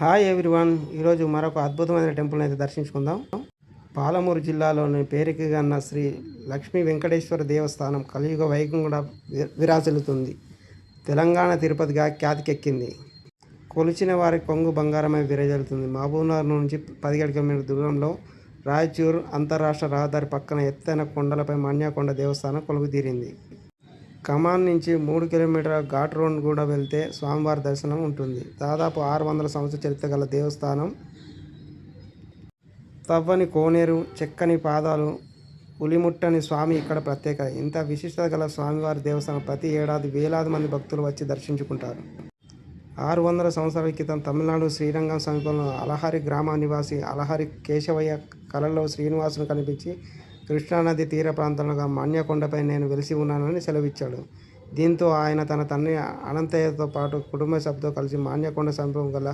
Hi everyone. ఈరోజు మరొక అద్భుతమైన టెంపుల్ని అయితే దర్శించుకుందాం. పాలమూరు జిల్లాలోని పేరుకిగన్న శ్రీ లక్ష్మీ వెంకటేశ్వర దేవస్థానం కలియుగ వైకుంఠ విరాజిల్లుతుంది. తెలంగాణ తిరుపతిగా ఖ్యాతికెక్కింది. కొలిచిన వారి కొంగు బంగారమై విరాజిల్లుతుంది. మహబూబ్నగర్ నుంచి 17 కిలోమీటర్ల దూరంలో రాయచూర్ అంతర్రాష్ట్ర రహదారి పక్కన ఎత్తైన కొండలపై మన్యాకొండ దేవస్థానం కొలువుదీరింది. ఖమ్మం నుంచి 3 కిలోమీటర్ల ఘాట్ రోడ్ కూడా వెళ్తే స్వామివారి దర్శనం ఉంటుంది. దాదాపు 600 సంవత్సరాల చరిత్ర గల దేవస్థానం. తవ్వని కోనేరు, చెక్కని పాదాలు, ఉలిముట్టని స్వామి ఇక్కడ ప్రత్యేకత. ఇంత విశిష్టత గల స్వామివారి దేవస్థానం ప్రతి ఏడాది వేలాది మంది భక్తులు వచ్చి దర్శించుకుంటారు. 600 సంవత్సరాల క్రితం తమిళనాడు శ్రీరంగం సమీపంలో అలహరి గ్రామ నివాసి అలహరి కేశవయ్య కలలో శ్రీనివాసును కనిపించి కృష్ణానది తీర ప్రాంతంలో మన్యకొండపై నేను వెలిసి ఉన్నానని సెలవిచ్చాడు. దీంతో ఆయన తన తండ్రి అనంతయ్యతో పాటు కుటుంబ సభ్యులతో కలిసి మాన్యకొండ సమీపం గల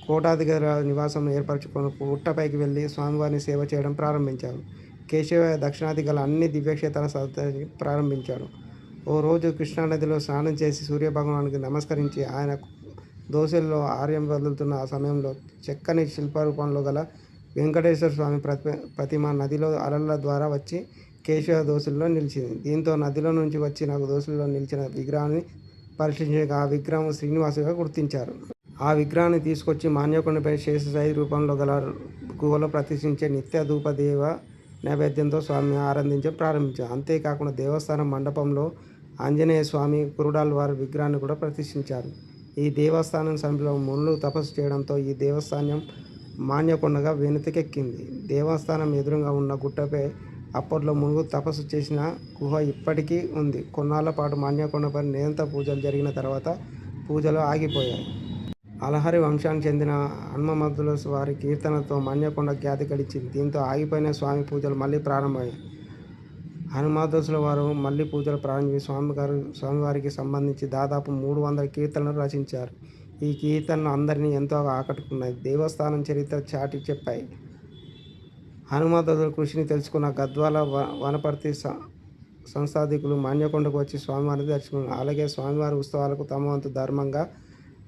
కోటాదిగర నివాసం ఏర్పరచుకొని పుట్టపైకి వెళ్ళి స్వామివారిని సేవ చేయడం ప్రారంభించారు. కేశవయ్య దక్షిణాది గల అన్ని దివ్యక్షేత్రాల సందర్శించి ప్రారంభించాడు. ఓ రోజు కృష్ణానదిలో స్నానం చేసి సూర్యభగవానికి నమస్కరించి ఆయన దోశల్లో ఆర్యం వదులుతున్న ఆ సమయంలో చెక్కని శిల్పరూపంలో గల వెంకటేశ్వర స్వామి ప్రతిమ నదిలో అలల ద్వారా వచ్చి కేశవ దోశల్లో నిలిచింది. దీంతో నదిలో నుంచి వచ్చిన దోశల్లో నిలిచిన విగ్రహాన్ని పరిశీలించగా ఆ విగ్రహం శ్రీనివాసుగా గుర్తించారు. ఆ విగ్రహాన్ని తీసుకొచ్చి మాన్యకొండపై శేషసాయి రూపంలో గల గుహలో ప్రతిష్ఠించే నిత్య ధూపదేవ నైవేద్యంతో స్వామిని ఆరాధించడం ప్రారంభించారు. అంతేకాకుండా దేవస్థానం మండపంలో ఆంజనేయ స్వామి, కురుడాళ్వారి విగ్రహాన్ని కూడా ప్రతిష్ఠించారు. ఈ దేవస్థానం సమీపంలో మునులు తపస్సు చేయడంతో ఈ దేవస్థానం మాన్యకొండగా వెనుతికెక్కింది. దేవస్థానం ఎదురుగా ఉన్న గుట్టపై అప్పట్లో మునులు తపస్సు చేసిన గుహ ఇప్పటికీ ఉంది. కొన్నాళ్ల పాటు మాన్యకొండపై నిరంతర పూజలు జరిగిన తర్వాత పూజలు ఆగిపోయాయి. అలహరి వంశానికి చెందిన హనుమద్దుల వారి కీర్తనతో మాన్యకొండ ఖ్యాతి గడించింది. దీంతో ఆగిపోయిన స్వామి పూజలు మళ్ళీ ప్రారంభమయ్యాయి. హనుమద్దుల వారు మళ్ళీ పూజలు ప్రారంభించి స్వామివారికి సంబంధించి దాదాపు 300 కీర్తనలు రచించారు. ఈ కీర్తనలు అందరినీ ఎంతో ఆకట్టుకున్నాయి. దేవస్థానం చరిత్ర చాటి చెప్పాయి. హనుమద్దుల కృషిని తెలుసుకున్న గద్వాల, వనపర్తి సంస్థాధికులు మాన్యకొండకు వచ్చి స్వామివారిని దర్శించుకున్నారు. అలాగే స్వామివారి ఉత్సవాలకు తమ వంతు ధర్మంగా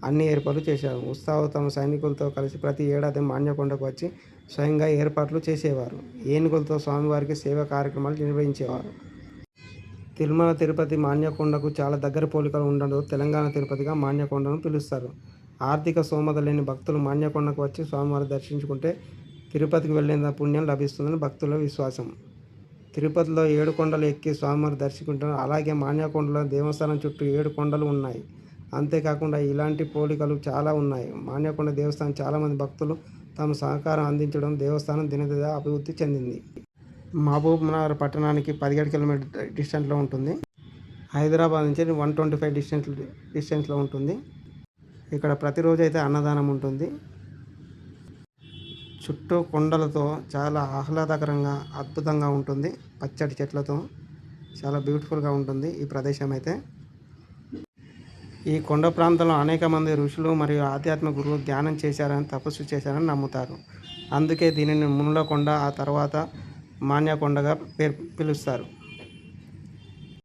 అన్ని ఏర్పాట్లు చేశారు. ఉత్సవాలు తమ సైనికులతో కలిసి ప్రతి ఏడాది మాన్యకొండకు వచ్చి స్వయంగా ఏర్పాట్లు చేసేవారు. ఏనుగులతో స్వామివారికి సేవా కార్యక్రమాలు నిర్వహించేవారు. తిరుమల తిరుపతి మాన్యకొండకు చాలా దగ్గర పోలికలు ఉండడంతో తెలంగాణ తిరుపతిగా మాన్యకొండను పిలుస్తారు. ఆర్థిక స్తోమత లేని భక్తులు మాన్యకొండకు వచ్చి స్వామివారిని దర్శించుకుంటే తిరుపతికి వెళ్ళేంత పుణ్యం లభిస్తుందని భక్తుల విశ్వాసం. తిరుపతిలో 7 కొండలు ఎక్కి స్వామివారిని దర్శించుకుంటారు. అలాగే మాన్యకొండలో దేవస్థానం చుట్టూ 7 కొండలు ఉన్నాయి. అంతేకాకుండా ఇలాంటి పోలికలు చాలా ఉన్నాయి. మాన్యకొండ దేవస్థానం చాలామంది భక్తులు తమ సహకారం అందించడం దేవస్థానం దినదిన అభివృద్ధి చెందింది. మహబూబ్నగర్ పట్టణానికి 17 కిలోమీటర్ల డిస్టెన్స్లో ఉంటుంది. హైదరాబాద్ నుంచి 125 డిస్టెన్స్లో ఉంటుంది. ఇక్కడ ప్రతిరోజు అయితే అన్నదానం ఉంటుంది. చుట్టూ కొండలతో చాలా ఆహ్లాదకరంగా అద్భుతంగా ఉంటుంది. పచ్చటి చెట్లతో చాలా బ్యూటిఫుల్గా ఉంటుంది ఈ ప్రదేశం అయితే. ఈ కొండ ప్రాంతంలో అనేక మంది ఋషులు మరియు ఆధ్యాత్మిక గురువులు ధ్యానం చేశారని, తపస్సు చేశారని నమ్ముతారు. అందుకే దీనిని మునుల కొండ, ఆ తర్వాత మాన్యకొండగా పిలుస్తారు.